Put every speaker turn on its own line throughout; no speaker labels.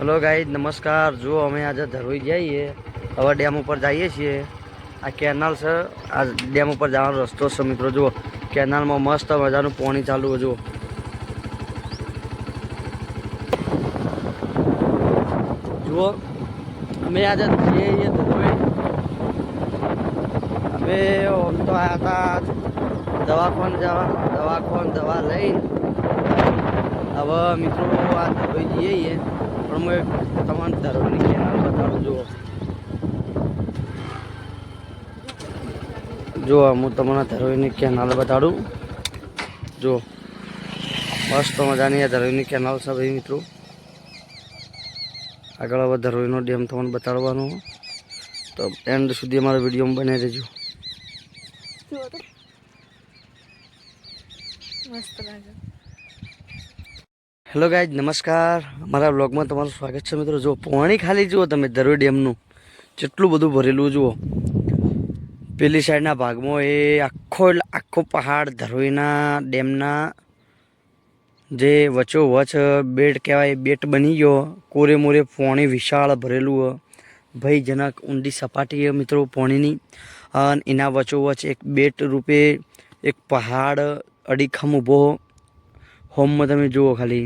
Hello guys नमस्कार। जो अमे आज धरोई जाइए हवा डेम पर जाइए छे। आ केनाल से आ डेम पर जવાનો रस्तो छे मित्रों। जो केनाल में मस्त मजानु पानी चालू है। जो जुओ अमे आज जाइए धरोई। अमे हम तो आया था दवा लई। अब मित्रों आ धरोई जाइए પણ હું તમારે ધરોઈની કેનાલ બતાડું। જો હું તમને ધરોઈની કેનાલ બતાડું। જો મસ્ત મજાની આ ધરોઈની કેનાલ છે ભાઈ મિત્રો। આગળ હવે ધરોઈનો ડેમ તમને બતાડવાનો, તો એન્ડ સુધી અમારા વિડીયોમાં બને રહેજો। हेलो गाइज नमस्कार। अमरा ब्लॉग में तमारुं स्वागत है मित्रों। जो पानी खाली जुओ तमे धरोई डेमनुं जेटलुं बधुं भरेलुं जुओ। पेली साइडना भागमां ए आखो पहाड़ धरोईना डेमना जे वचोवच बेट कहेवाय बेट बनी गयो। कोरे मोरे पाणी विशाळ भरेलुं है, भयजनक ऊंडी सपाटी है मित्रों पाणीनी। अने एना वचोवच एक बेट रूपे एक पहाड़ अડીખમ ઊભો। होम में तमे जुओ खाली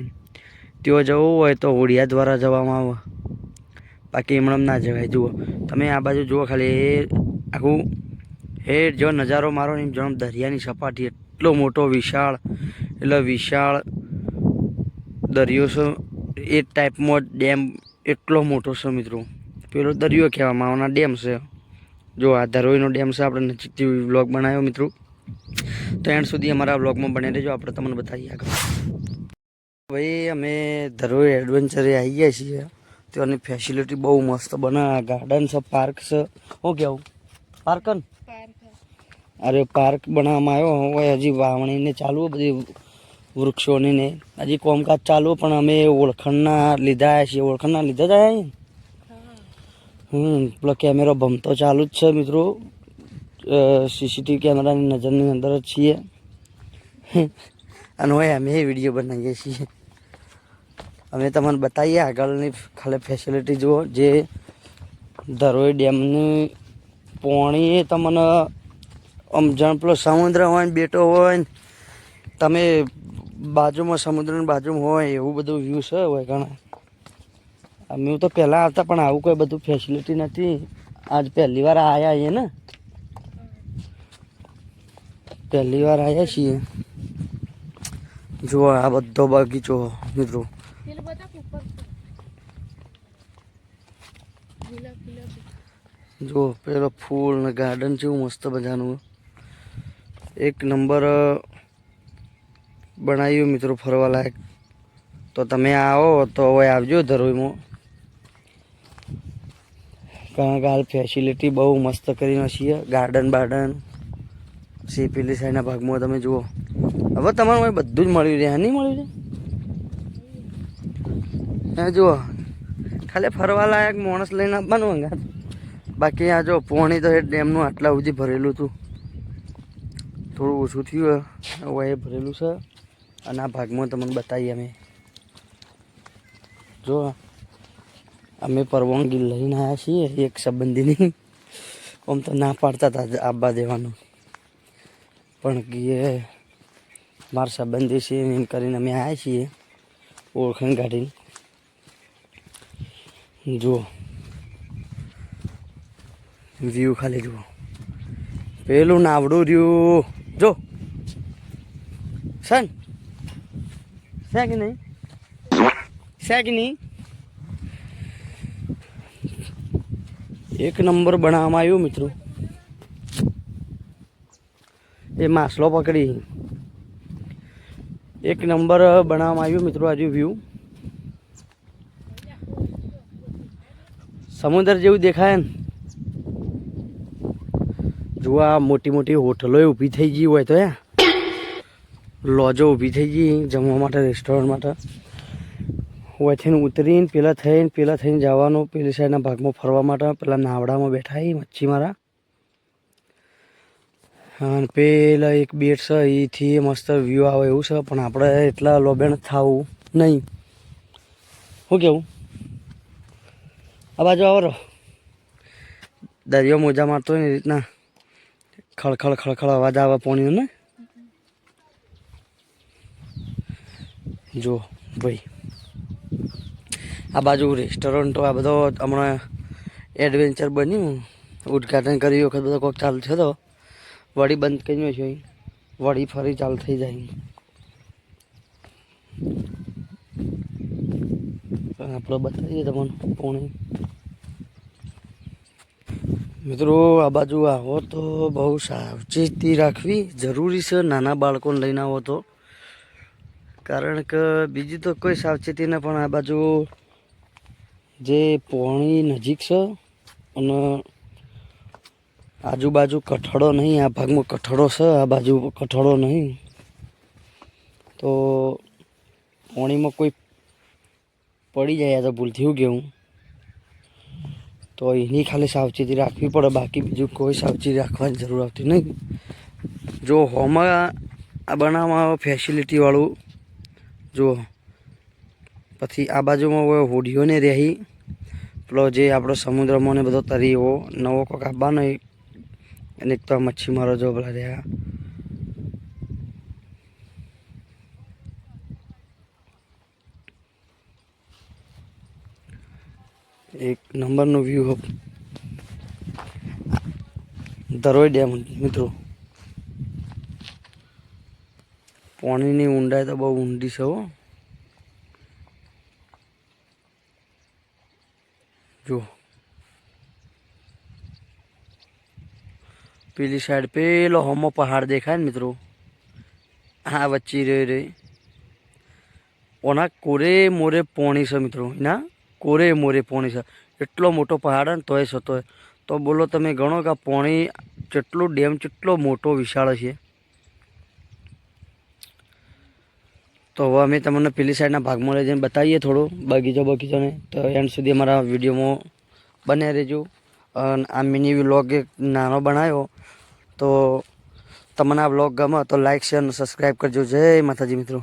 त्यो जवुं होय तो होड़िया द्वारा जवामां आवे, बाकी एमणेम ना जवाय। जुओ तमे आ बाजू जुओ खाली आखुं हे जो नजारो मारो ने जण दरियानी सपाटी एटलो मोटो विशाळ એટલે विशाळ दरियो छे। ए टाइप में डेम एटलो मोटो छे मित्रों। पेलो दरियो कहेवामां आवे, डेम छे। जो आ धरोईनो डेम छे। आपणे नजीकथी व्लॉग बनाव्यो मित्रों, तो एंड सुधी अमरा व्लॉग में बने रहो। आपणे तमने बताईए आगळ। भाई अमे धरोई एडवेंचर आई गया छीए। त्यानी फेसिलिटी बहु मस्त बना। गार्डन से पार्क से हो क्या पार्क अरे पार्क बनाववामां आव्यो होय। हजी वावणी ने चालू बधी वृक्षोनी ने हजी कामकाज चालू, पण अमे ओळखणना लीधा आव्या छीए। ओळखणना लीधा ज आव्या पेलो केमेरो भमतो चालू ज छे मित्रों। सीसीटीवी कैमरा नजर अंदर ज छीए अने होय अमे विडियो बनावीए छीए। अमे तमने बताईए आगळनी खाली फेसिलिटी जुओ। जे धरोई डेमनी पाणी तमने आम जाण पेलो समुद्र होय बेटो होय, तमे बाजुमां समुद्रनी बाजुमां होय एवुं बधुं व्यू छे होय घणा। अमे तो पहेला आवता पण आवुं कोई बधुं फेसिलिटी नथी। आज पहली वार आया छीए ने, पहली वार आया छीए। जुओ आ बधो बगीचो मित्रों। जो पेलो फूल ने गार्डन जेवुं मस्त मजानुं एक नंबर बनाव्युं मित्रों फरवा लायक। तो तमे आओ तो होय आवजो धरोईमां, कारण के हाल फेसिलिटी बहु मस्त करीने छीए। गार्डन बार्डन सी पेली साइडना भागमां तमे जुओ। हवे तमने बधुं ज मळी रहे। नहीं मळी रहे ए जुओ खाली फरवा लायक माणस लईने आववानुं हंगात। बाकी आ जो पाणी तो डेमनुं आटला सुधी भरेलुं हतुं, थोड़ुं ओछुं थयुं हवे भरेलुं छे। अने आ भागमां तमने बताईए अमे। जो अमे परवानगी लईने आव्या छीए एक संबंधीनी। आम तो ना पाड़ता था आववा देवानुं, पण कहे मारा संबंधी छे एम करीने अमे आव्या छीए ओळखण काढीने। जुओ व्यू खाली जुओ। पेलुं नावडुं रह्युं जो सन છે કે નહીં છે કે નહીં। एक नंबर बनाववामां आव्युं मित्रों। ए मासलो पकड़ी एक नंबर बनाववामां आव्युं मित्रों। आज व्यू समुद्र जेवुं देखाय ने। जो आ मोटी मोटी होटलों ऊभी थई गई होय तो लॉजो ऊभी थई गई जमवा माटे रेस्टोरंट माटे। ओथीने उतरीने पेला थईने जवानुं पेली साइडना भागमां फरवा माटे। पेला नावडामां बैठा मच्छीमारा अने पेला एक बेट छे एथी मस्त व्यू आवे एवुं छे, पण आपणे એટલા લોબેણ થાવું नहीं। શું કેવું આ બાજુ આવો રહો. દરિયો મોજા મારતો હોય ને એ રીતના ખળખળ ખળખળ અવાજ આવે પાણીનો ને. જો ભાઈ આ બાજુ રેસ્ટોરન્ટો આ બધો હમણાં એડવેન્ચર બન્યું, ઉદ્ઘાટન કર્યું વખત બધો કોઈક ચાલુ થયો તો વળી બંધ કર્યો છે, વળી ફરી ચાલુ થઈ જાય. આપણે બતાવીએ તમને પાણી. મિત્રો આ બાજુ આવો તો બહુ સાવચેતી રાખવી જરૂરી છે, નાના બાળકોને લઈને આવો તો. કારણ કે બીજી તો કોઈ સાવચેતી નહીં, પણ આ બાજુ જે પાણી નજીક છે અને આજુબાજુ કઠડો નહીં, આ ભાગમાં કઠડો છે, આ બાજુ કઠડો નહીં, તો પાણીમાં કોઈ પડી જાય તો ભૂલ થયું કે હું તો એની ખાલી સાવચેતી રાખવી પડે, બાકી બીજું કોઈ સાવચેતી રાખવાની જરૂર આવતી નહીં. જો હોમાં આ બનાવવામાં આવે ફેસિલિટીવાળું જો, પછી આ બાજુમાં હોડીઓને રહી પેલો જે આપણો સમુદ્રમાં ને બધો તરીઓ નવો કોક આપવાનો, અને એક તો મચ્છીમારો જો પેલા રહ્યા. એક નંબરનો વ્યૂ ધરોઈ ડેમ મિત્રો. પાણીની ઊંડાઈ તો બહુ ઊંડી છે હો. જો પેલી સાઈડ પેલો હોમો પહાડ દેખાય ને મિત્રો, હા વચ્ચે રે ઓના કોરે મોરે પોણી છે મિત્રો, ના કોરે મોરે પોણી છે. એટલો મોટો પહાડ ને તોય છે, તોય તો બોલો તમે ગણો કે પોણી જેટલો ડેમ જેટલો મોટો વિશાળ છે. તો હવે અમે તમને પેલી સાઈડના ભાગમાં લઈ જઈને બતાવીએ થોડું બગીચોને, તો એન્ડ સુધી અમારા વિડીયોમાં બને રહેજો. અને આ મિની વ્લોગ એક નાનો બનાવ્યો, તો તમને આ વ્લોગ ગમે તો લાઈક શેર અને સબસ્ક્રાઈબ કરજો. જય માતાજી મિત્રો.